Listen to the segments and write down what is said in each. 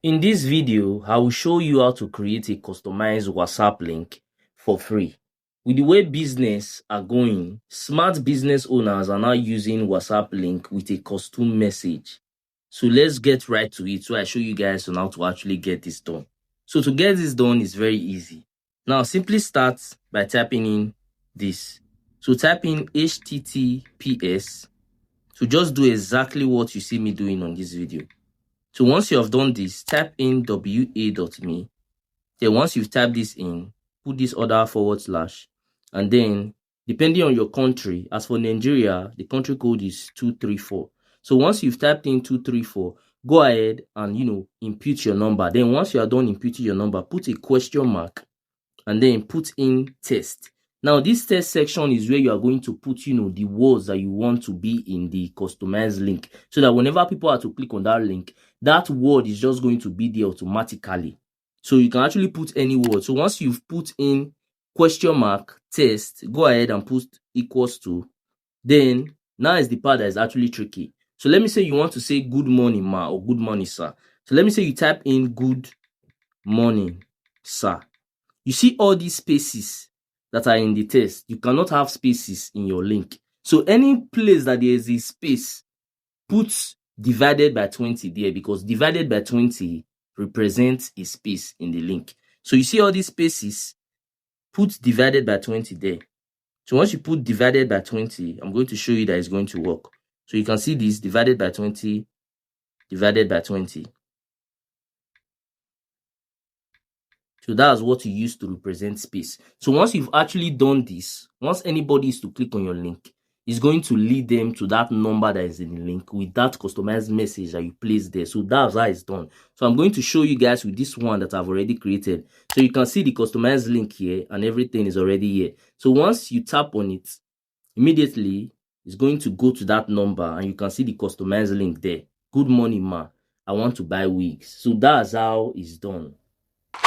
In this video, I will show you how to create a customized WhatsApp link for free. With the way business are going, smart business owners are now using WhatsApp link with a custom message. So let's get right to it so I show you guys on how to actually get this done. So to get this done is very easy. Now simply start by typing in this. So type in HTTPS. So just do exactly what you see me doing on this video. So once you have done this, type in wa.me. Then once you've typed this in, put this other /, and then depending on your country, as for Nigeria, the country code is 234. So once you've typed in 234, go ahead and input your number. Then once you are done inputting your number, put a question mark and then put in test. Now this test section is where you are going to put the words that you want to be in the customized link, so that whenever people are to click on that link, that word is just going to be there automatically. So you can actually put any word. So once you've put in question mark test, go ahead and put equals to. Then now is the part that is actually tricky. So let me say you want to say good morning ma or good morning sir. So let me say you type in good morning sir. You see all these spaces that are in the test. You cannot have spaces in your link. So any place that there is a space, put divided by 20 there, because divided by 20 represents a space in the link. So you see all these spaces, put divided by 20 there. So once you put divided by 20, I'm going to show you that it's going to work. So you can see this divided by 20, divided by 20. So that's what you use to represent space. So once you've actually done this, once anybody is to click on your link, it's going to lead them to that number that is in the link with that customized message that you place there. So that's how it's done. So I'm going to show you guys with this one that I've already created. So you can see the customized link here and everything is already here. So once you tap on it, immediately it's going to go to that number and you can see the customized link there. Good morning, ma. I want to buy wigs. So that's how it's done.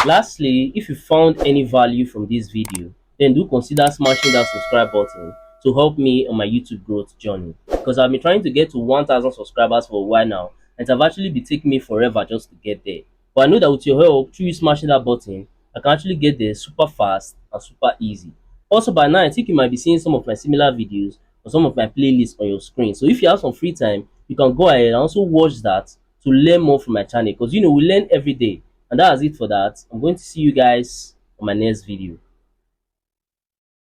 Lastly, if you found any value from this video, then do consider smashing that subscribe button to help me on my YouTube growth journey, because I've been trying to get to 1,000 subscribers for a while now, and it have actually been taking me forever just to get there. But I know that with your help, through you smashing that button, I can actually get there super fast and super easy. Also, by now I think you might be seeing some of my similar videos or some of my playlists on your screen. So if you have some free time, you can go ahead and also watch that to learn more from my channel, because we learn every day. And that's it for that. I'm going to see you guys on my next video.